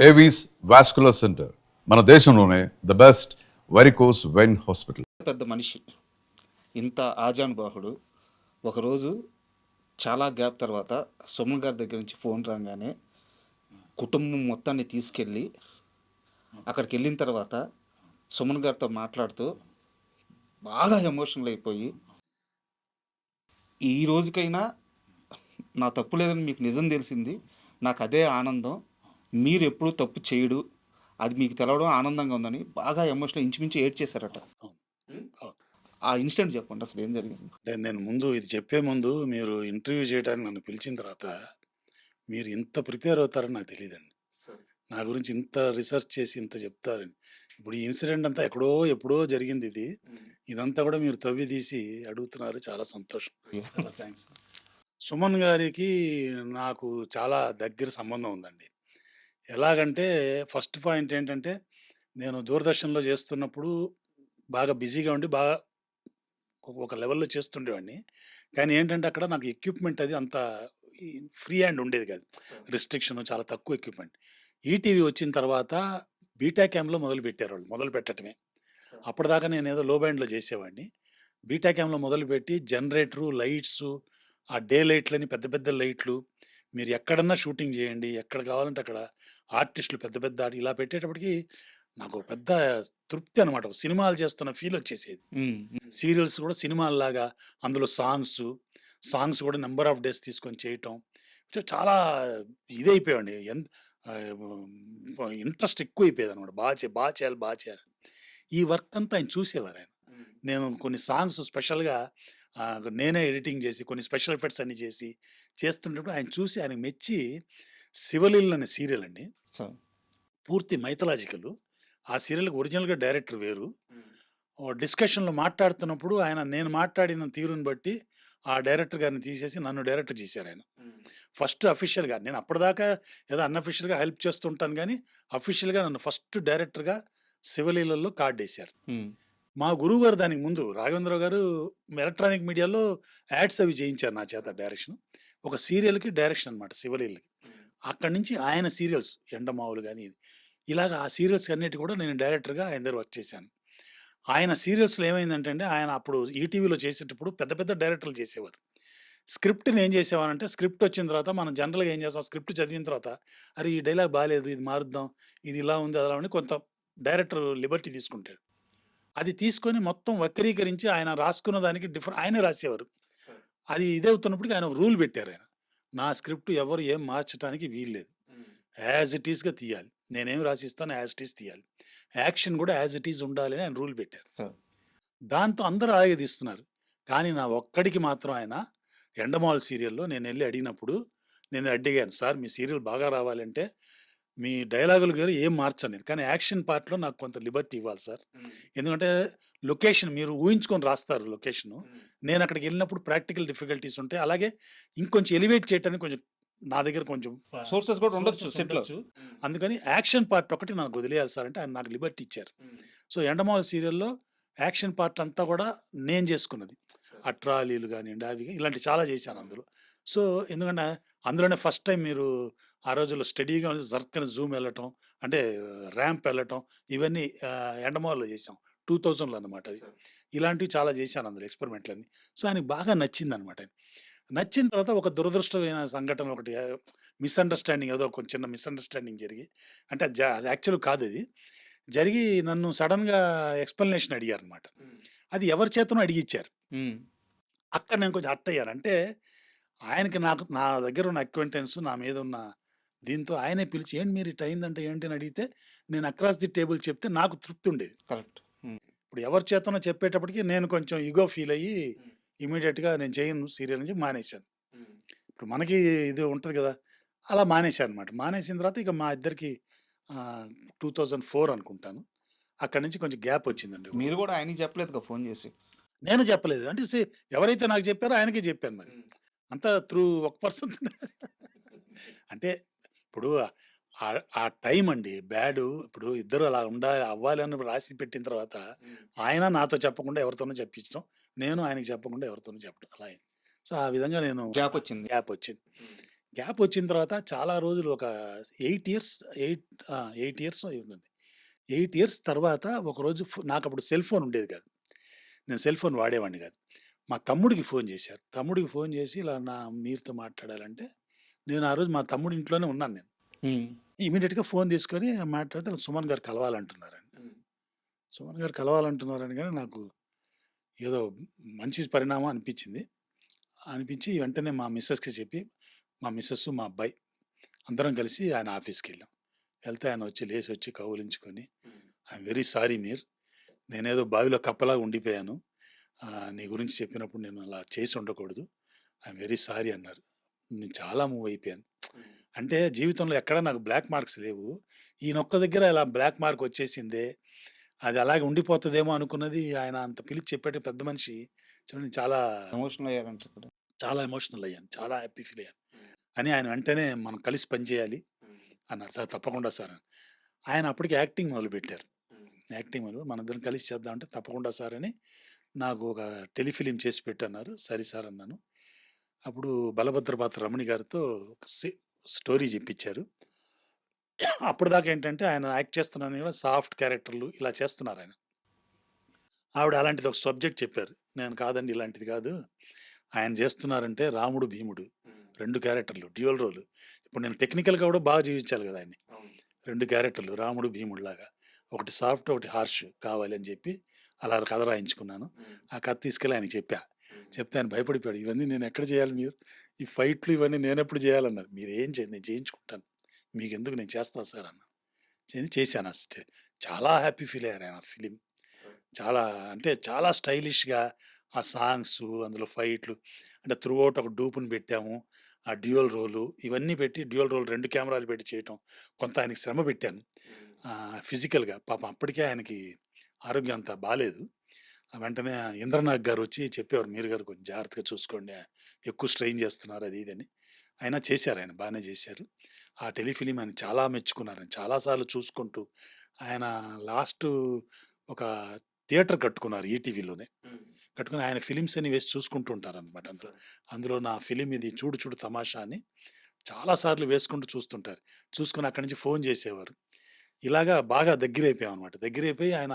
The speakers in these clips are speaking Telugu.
ఏవీస్ వాస్కులర్ సెంటర్ మన దేశంలోనే the best varicose vein hospital. పెద్ద మనిషి, ఇంత ఆజానుబాహుడు. ఒకరోజు చాలా గ్యాప్ తర్వాత సుమన్ గారి దగ్గర నుంచి ఫోన్ రాగానే కుటుంబం మొత్తాన్ని తీసుకెళ్ళి అక్కడికి వెళ్ళిన తర్వాత సుమన్ గారితో మాట్లాడుతూ బాగా ఎమోషనల్ అయిపోయి, ఈ రోజుకైనా నా తప్పు లేదని మీకు నిజం తెలిసింది, నాకు అదే ఆనందం, మీరు ఎప్పుడూ తప్పు చేయడు, అది మీకు తెలవడం ఆనందంగా ఉందని బాగా ఎమోషనల్ ఇంచుమించు ఏడ్చేశారట. అవును. అవును. ఆ ఇన్సిడెంట్ చెప్పండి, అసలు ఏం జరిగింది? అంటే నేను ముందు ఇది చెప్పే ముందు మీరు ఇంటర్వ్యూ చేయడానికి నన్ను పిలిచిన తర్వాత మీరు ఇంత ప్రిపేర్ అవుతారని నాకు తెలియదండి. నా గురించి ఇంత రిసర్చ్ చేసి ఇంత చెప్తారని. ఇప్పుడు ఈ ఇన్సిడెంట్ అంతా ఎప్పుడో జరిగింది ఇది. ఇదంతా కూడా మీరు తవ్వి తీసి అడుగుతున్నారు. చాలా సంతోషం. చాలా థ్యాంక్స్. సుమన్ గారికి నాకు చాలా దగ్గర సంబంధం ఉందండి. ఎలాగంటే ఫస్ట్ పాయింట్ ఏంటంటే నేను దూరదర్శన్‌లో చేస్తున్నప్పుడు బాగా బిజీగా ఉండి బాగా ఒక లెవెల్‌లో చేస్తుండేవాడిని. కానీ ఏంటంటే అక్కడ నాకు ఎక్విప్‌మెంట్ అది అంత ఈ ఫ్రీ హ్యాండ్ ఉండేది కాదు. రిస్ట్రిక్షన్ చాలా తక్కువ ఎక్విప్‌మెంట్. ఈటీవీ వచ్చిన తర్వాత బీటా క్యామ్‌లో మొదలుపెట్టారు వాళ్ళు. మొదలుపెట్టటమే. అప్పటిదాకా నేనేదో లో బ్యాండ్‌లో చేసేవాడిని. బీటా క్యామ్‌లో మొదలుపెట్టి జనరేటరు, లైట్సు, ఆ డే లైట్లని పెద్ద పెద్ద లైట్లు, మీరు ఎక్కడన్నా షూటింగ్ చేయండి. ఎక్కడ కావాలంటే అక్కడ ఆర్టిస్టులు పెద్ద పెద్ద ఇలా పెట్టేటప్పటికి నాకు పెద్ద తృప్తి అనమాట. సినిమాలు చేస్తున్న ఫీల్ వచ్చేసేది. సీరియల్స్ కూడా సినిమాల్లాగా అందులో సాంగ్స్ కూడా నంబర్ ఆఫ్ డేస్ తీసుకొని చేయటం. చాలా ఇదైపోయామండి. ఇంట్రెస్ట్ ఎక్కువైపోయేదనమాట. బా చేయాలి. ఈ వర్క్ అంతా ఆయన చూసేవారు ఆయన. నేను కొన్ని సాంగ్స్ స్పెషల్‌గా నేనే ఎడిటింగ్ చేసి కొన్ని స్పెషల్ ఎఫెక్ట్స్ అన్నీ చేస్తుంటప్పుడు ఆయన చూసి ఆయనకు మెచ్చి 'శివలీల' అనే సీరియల్ అండి. పూర్తి మైథలాజికల్. ఆ సీరియల్‌కి ఒరిజినల్‌గా డైరెక్టర్ వేరు. డిస్కషన్‌లో మాట్లాడుతున్నప్పుడు నేను మాట్లాడిన తీరుని బట్టి ఆ డైరెక్టర్ గారిని తీసేసి నన్ను డైరెక్టర్ చేశారాయన. ఫస్ట్ అఫీషియల్‌గా నేను అప్పటిదాకా ఏదో అన్‌అఫీషియల్‌గా హెల్ప్ చేస్తుంటాను గానీ, అఫీషియల్‌గా నన్ను ఫస్ట్ డైరెక్టర్‌గా 'శివలీల'లో కార్డేశారు. మా గురువుగారు దానికి ముందు రాఘవేంద్రరావు గారు ఎలక్ట్రానిక్ మీడియాలో యాడ్స్ అవి చేయించారు నా చేత డైరెక్షన్. ఒక సీరియల్‌కి డైరెక్షన్ అనమాట 'శివలీల'కి. అక్కడి నుంచి ఆయన సీరియల్స్ 'ఎండమావులు' గాని ఇలాగ ఆ సీరియల్స్ అన్నిటి కూడా నేను డైరెక్టర్‌గా ఆయన దగ్గర వర్క్ చేశాను. ఆయన సీరియల్స్‌లో ఏమైందంటే అండి, ఆయన అప్పుడు ఈటీవీలో చేసేటప్పుడు పెద్ద పెద్ద డైరెక్టర్లు చేసేవారు. స్క్రిప్ట్‌ని ఏం చేసేవారంటే, స్క్రిప్ట్ వచ్చిన తర్వాత మనం జనరల్‌గా ఏం చేస్తాం, స్క్రిప్ట్ చదివిన తర్వాత అరే! ఈ డైలాగ్ బాలేదు, ఇది మారుద్దాం, ఇది ఇలా ఉంది, అలా ఉంది కొంత డైరెక్టర్ లిబర్టీ తీసుకుంటాడు. అది తీసుకొని మొత్తం వక్రీకరించి ఆయన రాసుకున్న దానికి ఆయనే రాసేవారు. అది ఇదవుతున్నప్పటికి ఆయన ఒక రూల్ పెట్టారాయన. నా స్క్రిప్ట్ ఎవరు ఏం మార్చటానికి వీల్లేదు. యాజ్ ఇట్ ఈస్‌గా తీయాలి. నేనేం రాసిస్తానో యాజ్ ఇట్ ఈస్ తీయాలి. యాక్షన్ కూడా యాజ్ ఇట్ ఈస్ ఉండాలి అని ఆయన రూల్ పెట్టారు. దాంతో అందరూ అలాగే తీస్తున్నారు. కానీ నా ఒక్కడికి మాత్రం ఆయన 'ఎండమావులు' సీరియల్‌లో నేనెళ్ళి అడిగినప్పుడు నేను అడిగాను, సార్ మీ సీరియల్ బాగా రావాలంటే మీ డైలాగులు గారు ఏం మార్చను నేను. కానీ యాక్షన్ పార్ట్‌లో నాకు కొంత లిబర్టీ ఇవ్వాలి సార్. ఎందుకంటే లొకేషన్ మీరు ఊహించుకొని రాస్తారు లొకేషను. నేను అక్కడికెళ్ళినప్పుడు ప్రాక్టికల్ డిఫికల్టీస్ ఉంటాయి. అలాగే ఇంకొంచెం ఎలివేట్ చేయటానికి కొంచెం నా దగ్గర కొంచెం సోర్సెస్ కూడా ఉండొచ్చు సెట్‌లో. అందుకని యాక్షన్ పార్ట్ ఒకటి నాకు వదిలేయాలి సార్ అంటే ఆయన నాకు లిబర్టీ ఇచ్చారు. సో 'ఎండమావులు' సీరియల్‌లో యాక్షన్ పార్ట్ అంతా కూడా నేను చేసుకున్నది. ఆ ట్రాలీలు గానియండి, అవి ఇలాంటివి చాలా చేశాను అందులో. సో ఎందుకంటే అందులోనే ఫస్ట్ టైం మీరు ఆ రోజుల్లో స్టడీగా జర్కని జూమ్ వెళ్ళటం, అంటే ర్యాంప్ వెళ్ళటం, ఇవన్నీ 'ఎండమావులులో' చేశాం. 2000లో అన్నమాట అది. ఇలాంటివి చాలా చేశాను అందులో ఎక్స్‌పెరిమెంట్‌లన్నీ. సో ఆయనకి బాగా నచ్చిందనమాట. నచ్చిన తర్వాత ఒక దురదృష్టమైన సంఘటన ఒకటి మిస్‌అండర్‌స్టాండింగ్ ఏదో ఒక చిన్న మిస్‌అండర్‌స్టాండింగ్ జరిగి, అంటే అది యాక్చువల్ కాదది. జరిగి నన్ను సడెన్‌గా ఎక్స్‌ప్లనేషన్ అడిగారనమాట. అది ఎవరి చేతనో అడిగిచ్చారు. అక్కడ నేను కొంచెం హర్ట్ అయ్యాను. అంటే ఆయనకి నా దగ్గర ఉన్న అక్వైంటెన్స్, నా మీద ఉన్న దీంతో ఆయనే పిలిచి ఏంటి మీరు ఇట్ట అయిందంటే ఏంటి అని అడిగితే నేను అక్రాస్ ది టేబుల్ చెప్తే నాకు తృప్తి ఉండేది. కరెక్ట్. ఇప్పుడు ఎవరి చేతనో చెప్పేటప్పటికి నేను కొంచెం ఇగో ఫీల్ అయ్యి ఇమ్మీడియేట్‌గా నేను చేయను సీరియల్ నుంచి మానేశాను. ఇప్పుడు మనకి ఇది ఉంటది కదా! అలా మానేశాననమాట. మానేసిన తర్వాత ఇక మా ఇద్దరికి 2004 అనుకుంటాను. అక్కడి నుంచి కొంచెం గ్యాప్ వచ్చిందండి. మీరు కూడా ఆయనకి చెప్పలేదుగా ఫోన్ చేసి? నేను చెప్పలేదు. అంటే ఎవరైతే నాకు చెప్పారో ఆయనకే చెప్పాను మరి. అంతా త్రూ ఒక పర్సన్. అంటే ఇప్పుడు ఆ టైం అండి బ్యాడు. ఇప్పుడు ఇద్దరు అలా అవ్వాలి అని రాసి పెట్టిన తర్వాత ఆయన నాతో చెప్పకుండా ఎవరితోనో చెప్పించడం, నేను ఆయనకి చెప్పకుండా ఎవరితోనో చెప్పడం అలా అయింది. సో ఆ విధంగా నేను గ్యాప్ వచ్చింది. గ్యాప్ వచ్చింది. గ్యాప్ వచ్చిన తర్వాత చాలా రోజులు ఒక 8 ఇయర్స్ 8 ఇయర్స్ అయ్యిందండి. 8 ఇయర్స్ తర్వాత ఒకరోజు నాకప్పుడు సెల్ ఫోన్ ఉండేది కాదు. నేను సెల్ ఫోన్ వాడేవాడిని కాదు. మా తమ్ముడికి ఫోన్ చేశారు. తమ్ముడికి ఫోన్ చేసి ఇలా మీరుతో మాట్లాడాలంటే, నేను ఆ రోజు మా తమ్ముడి ఇంట్లోనే ఉన్నాను నేను. హ్మ్. ఇమ్మీడియేట్‌గా ఫోన్ తీసుకొని మాట్లాడితే సుమన్ గారు కలవాలంటున్నారండి. సుమన్ గారు కలవాలంటున్నారని గాని నాకు ఏదో మంచి పరిణామం అనిపించింది. అనిపించి వెంటనే మా మిసెస్‌కి చెప్పి, మా మిసెస్, మా అబ్బాయి అందరం కలిసి ఆయన ఆఫీస్‌కెళ్ళాం. వెళ్తే ఆయన లేసొచ్చి కౌగిలించుకొని, ఐయామ్ వెరీ సారీ మీర్. నేనేదో బావిలో కప్పలాగా ఉండిపోయాను. నీ గురించి చెప్పినప్పుడు నేను అలా చేసి ఉండకూడదు. ఐయామ్ వెరీ సారీ అన్నారు. నేను చాలా మూవ్ అయిపోయాను. అంటే జీవితంలో ఎక్కడ నాకు బ్లాక్ మార్క్స్ లేవు. ఈయనొక్క దగ్గర ఇలా బ్లాక్ మార్క్ వచ్చేసిందే. అది అలాగే ఉండిపోతదేమో అనుకున్నది ఆయన అంత పిలిచి చెప్పేట పెద్ద మనిషి. చూడండి చాలా, ఎమోషనల్ అయ్యారంట కదా! చాలా ఎమోషనల్ అయ్యాను. చాలా హ్యాపీ ఫీల్ అయ్యాను. అని ఆయన వెంటనే మనం కలిసి పని చేయాలి అన్నారు. సార్ తప్పకుండా సార్ అని. ఆయన అప్పటికి యాక్టింగ్ మొదలుపెట్టారు. యాక్టింగ్ మనిద్దరం కలిసి చేద్దాం అంటే తప్పకుండా సార్ అని నాకు ఒక టెలిఫిలిం చేసి పెట్టన్నారు. సరే సార్ అన్నాను. అప్పుడు బలభద్రపాత్ర రమణి గారితో ఒక స్టోరీ చెప్పించారు. అప్పటిదాకా ఏంటంటే ఆయన యాక్ట్ చేస్తున్నాను కూడా సాఫ్ట్ క్యారెక్టర్లు ఇలా చేస్తున్నారు ఆయన. ఆవిడ అలాంటిది ఒక సబ్జెక్ట్ చెప్పారు. నేను కాదండి ఇలాంటిది కాదు. ఆయన చేస్తున్నారంటే రాముడు, భీముడు 2 క్యారెక్టర్లు డ్యూయల్ రోల్. ఇప్పుడు నేను టెక్నికల్‌గా కూడా బాగా జీవించాలి కదా ఆయన్ని. 2 క్యారెక్టర్లు రాముడు, భీముడులాగా. ఒకటి సాఫ్ట్, ఒకటి హార్ష్ కావాలి అని చెప్పి అలా కథ రాయించుకున్నాను. ఆ కథ తీసుకెళ్ళి ఆయనకి చెప్పా. చెప్తే ఆయన భయపడిపోయాడు. ఇవన్నీ నేను ఎక్కడ చేయాలి మీరు? ఈ ఫైట్లు ఇవన్నీ నేనెప్పుడు చేయాలన్నారు. మీరేం చేయదు నేను చేయించుకుంటాను. మీకెందుకు నేను చేస్తాను సార్ అన్నా. చేశాను చాలా హ్యాపీ ఫీల్ అయ్యారు ఆయన ఆ ఫిలిం. చాలా అంటే చాలా స్టైలిష్‌గా ఆ సాంగ్సు, అందులో ఫైట్లు అంటే త్రూ ఔట్ ఒక డూప్‌ని పెట్టాము. ఆ డ్యూయల్ రోలు ఇవన్నీ పెట్టి డ్యూయల్ రోల్ 2 కెమెరాలు పెట్టి చేయటం. కొంత ఆయనకి శ్రమ పెట్టాను. ఫిజికల్‌గా పాపం అప్పటికే ఆయనకి ఆరోగ్యం అంత బాలేదు. వెంటనే ఇంద్రనాగ్ గారు వచ్చి చెప్పేవారు, "మీరు గారు కొంచెం జాగ్రత్తగా చూసుకోండి. ఎక్కువ స్ట్రెయిన్ చేస్తున్నారు" అది ఇది అని. అయినా చేశారు ఆయన బానే చేశారు. ఆ టెలిఫిలిం ఆయన చాలా మెచ్చుకున్నారు. చాలా సార్లు చూసుకుంటూ ఆయన లాస్టు ఒక థియేటర్ కట్టుకున్నారు ఈటీవీలోనే. కట్టుకొని ఆయన ఫిలిమ్స్ అన్ని వేసి చూసుకుంటూ ఉంటారనమాట అందులో. అందులో నా ఫిలిం ఇది 'చూడు చూడు తమాషా' అని చాలా సార్లు వేసుకుంటూ చూస్తుంటారు. చూసుకొని అక్కడి నుంచి ఫోన్ చేసేవారు. ఇలాగా బాగా దగ్గరైపోయామనమాట. దగ్గరైపోయి ఆయన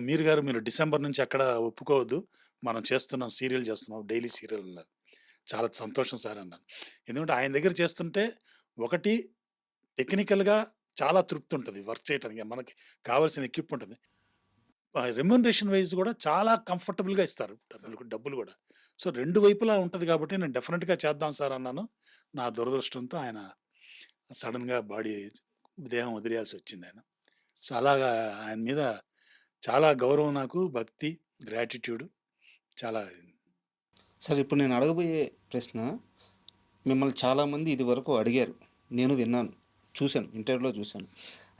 "మీరు గారు మీరు డిసెంబర్ నుంచి ఎక్కడ ఒప్పుకోవద్దు. మనం చేస్తున్నాం సీరియల్ చేస్తున్నాం. డైలీ సీరియల్" అన్నారు. "చాలా సంతోషం సార్" అన్నాను. ఎందుకంటే ఆయన దగ్గర చేస్తుంటే ఒకటి టెక్నికల్‌గా చాలా తృప్తి ఉంటది వర్క్ చేయటానికి. మనకి కావాల్సిన ఎక్విప్ ఉంటుంది. రెమ్యూనరేషన్ వైస్ కూడా చాలా కంఫర్టబుల్‌గా ఇస్తారు డబ్బులు కూడా. సో 2 వైపులా ఉంటది కాబట్టి నేను డెఫినిట్‌గా చేద్దాం సార్ అన్నాను. నా దురదృష్టంతో ఆయన సడెన్‌గా దేహం వదిలేయాల్సొచ్చిందాయన. సో అలాగా ఆయన మీద చాలా గౌరవం నాకు, భక్తి, గ్రాటిట్యూడ్ చాలా. సరే ఇప్పుడు నేను అడగబోయే ప్రశ్న మిమ్మల్ని చాలామంది ఇదివరకు అడిగారు. నేను విన్నాను. చూశాను. ఇంటర్వ్యూలో చూశాను.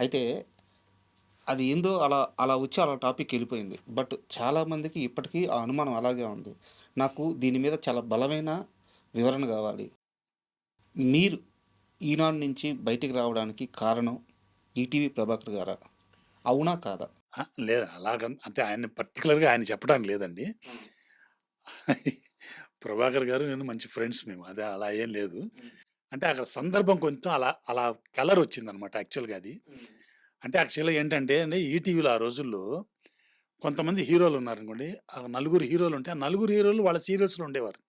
అయితే అది ఏందో అలా అలా వచ్చి అలా టాపిక్ వెళ్ళిపోయింది. బట్ చాలామందికి ఇప్పటికీ ఆ అనుమానం అలాగే ఉంది. నాకు దీని మీద చాలా బలమైన వివరణ కావాలి. మీరు ఈనాడు నుంచి బయటికి రావడానికి కారణం ఈటీవీ ప్రభాకర్ గారా? అవునా? కాదా? లేదు అంటే ఆయన పర్టిక్యులర్‌గా ఆయన చెప్పడానికి లేదండి. ప్రభాకర్ గారు నేను మంచి ఫ్రెండ్స్ మేము. అదే అలా ఏం లేదు. అంటే అక్కడ సందర్భం కొంచెం అలా అలా కలర్ వచ్చిందనమాట యాక్చువల్‌గా అది. అంటే యాక్చువల్‌గా ఏంటంటే అండి ఈటీవీలో ఆ రోజుల్లో కొంతమంది హీరోలు ఉన్నారనుకోండి. ఆ నలుగురు హీరోలు ఉంటే ఆ నలుగురు హీరోలు వాళ్ళ సీరియల్స్‌లో ఉండేవారు.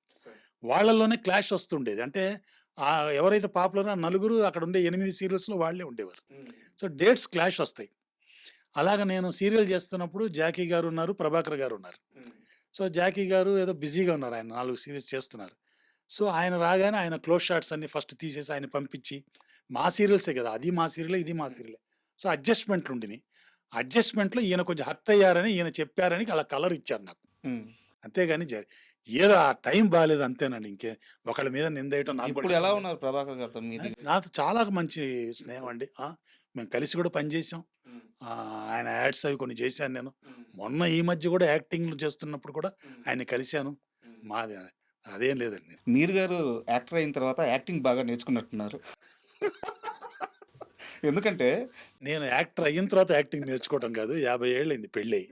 వాళ్ళలోనే క్లాష్ వస్తుండేది. అంటే ఎవరైతే పాపులరో ఆ నలుగురు అక్కడ ఉండే 8 సీరియల్స్‌లో వాళ్ళే ఉండేవారు. సో డేట్స్ క్లాష్ వస్తాయి. అలాగ నేను సీరియల్ చేస్తున్నప్పుడు జాకీ గారు ఉన్నారు, ప్రభాకర్ గారు ఉన్నారు. సో జాకీ గారు ఏదో బిజీగా ఉన్నారు. ఆయన 4 సీరియల్స్ చేస్తున్నారు. సో ఆయన రాగానే ఆయన క్లోజ్ షాట్స్ అన్ని ఫస్ట్ తీసేసి ఆయన పంపించి, మా సీరియల్సే కదా! అది మా సీరియలే, ఇది మా సీరియలే. సో అడ్జస్ట్‌మెంట్లు ఉండినియి. అడ్జస్ట్‌మెంట్‌లో ఈయన కొంచెం హర్ట్ అయ్యారని, ఈయన చెప్పారని అలా కలర్ ఇచ్చారు నాకు. అంతేగాని ఏదో ఆ టైం బాలేదు అంతేనండి. ఒకళ్ళ మీద నిందేయటం నాకు ఇప్పుడు ఎలా ఉన్నారు ప్రభాకర్ గారితో మీది? నాతో చాలా మంచి స్నేహం అండి. మేము కలిసి కూడా పనిచేసాం. ఆయన యాడ్స్ అవి కొన్ని చేశాను నేను. మొన్న ఈ మధ్య కూడా యాక్టింగ్‌లు చేస్తున్నప్పుడు కూడా ఆయన్ని కలిసాను. మాది అదేం లేదండి. మీరు గారు యాక్టర్ అయిన తర్వాత యాక్టింగ్ బాగా నేర్చుకున్నట్టున్నారు. ఎందుకంటే నేను యాక్టర్ అయిన తర్వాత యాక్టింగ్ నేర్చుకోవడం కాదు. 50 ఏళ్ళయింది పెళ్ళయి.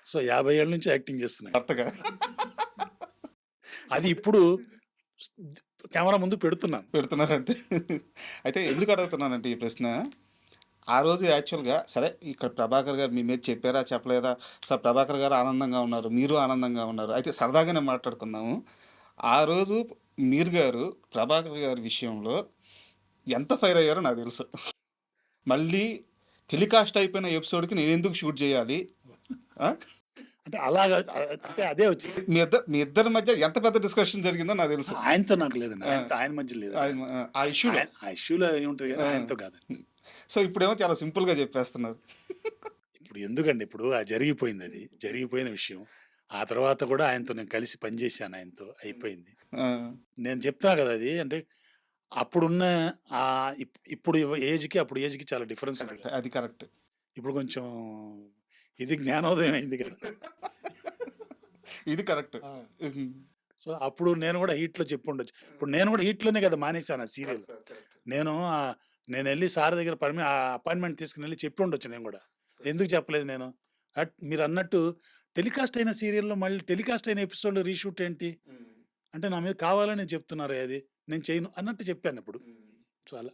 సో 50 ఏళ్ల నుంచి యాక్టింగ్ చేస్తున్నా. భర్తగా అది ఇప్పుడు కెమెరా ముందు పెడుతున్నాను. పెడుతున్నారంతే. అయితే ఎందుకు అడుగుతున్నానంటే ఈ ప్రశ్న, ఆ రోజు యాక్చువల్‌గా సరే ఇక్కడ ప్రభాకర్ గారు మీ మీద చెప్పారా? చెప్పలేదా? సార్ ప్రభాకర్ గారు ఆనందంగా ఉన్నారు. మీరు ఆనందంగా ఉన్నారు. అయితే సరదాగానే మాట్లాడుకుందాము. ఆ రోజు మీరు గారు ప్రభాకర్ గారి విషయంలో ఎంత ఫైర్ అయ్యారో నాకు తెలుసు. మళ్ళీ టెలికాస్ట్ అయిపోయిన ఎపిసోడ్‌కి నేనెందుకు షూట్ చేయాలి? ఆ! అంటే అలాగా అంటే అదే వచ్చింది. మీ ఇద్దరి మధ్య ఎంత పెద్ద డిస్కషన్ జరిగిందో నాకు తెలుసు. ఆయనతో నాకు లేదండి. ఆ! ఆయన మధ్య లేదు. ఆ ఇష్యూలో. ఆ ఇష్యూలో ఏముంటది కానీ ఆ! ఆయనతో కాదండి. సో ఇప్పుడేమో చాలా సింపుల్‌గా చెప్పేస్తున్నారు. ఇప్పుడు ఎందుకండి ఇప్పుడు జరిగిపోయింది అది. జరిగిపోయిన విషయం. ఆ తర్వాత కూడా ఆయనతో నేను కలిసి పనిచేశాను ఆయనతో. అయిపోయింది. ఆ! నేను చెప్తున్నా కదా! అది అంటే అప్పుడున్న ఇప్పుడు ఏజ్‌కి అప్పుడు ఏజ్‌కి చాలా డిఫరెన్స్ ఉంది. కరెక్ట్. అది కరెక్ట్. ఇప్పుడు కొంచెం ఇది జ్ఞానోదయం అయింది కదా! ఇది కరెక్ట్. ఆ! హ్మ్. సో, అప్పుడు నేను కూడా హీట్‌లో చెప్పుండొచ్చు. ఇప్పుడు నేను కూడా హీట్‌లోనే కదా మానేశాను ఆ సీరియల్. నేను నేనెళ్ళి సార్ దగ్గర అపాయింట్‌మెంట్ తీసుకొనెళ్ళి చెప్పుండొచ్చు నేను గూడా. ఎందుకు చెప్పలేదు నేను? మీరన్నట్టు టెలికాస్ట్ అయిన సీరియల్‌లో మళ్ళీ టెలికాస్ట్ అయిన ఎపిసోడ్‌లో రీషూట్ ఏంటి? అంటే నా మీద కావాలని చెప్తున్నారే అది. నేను చేయను అన్నట్టు చెప్పానప్పుడు. సో, అలా.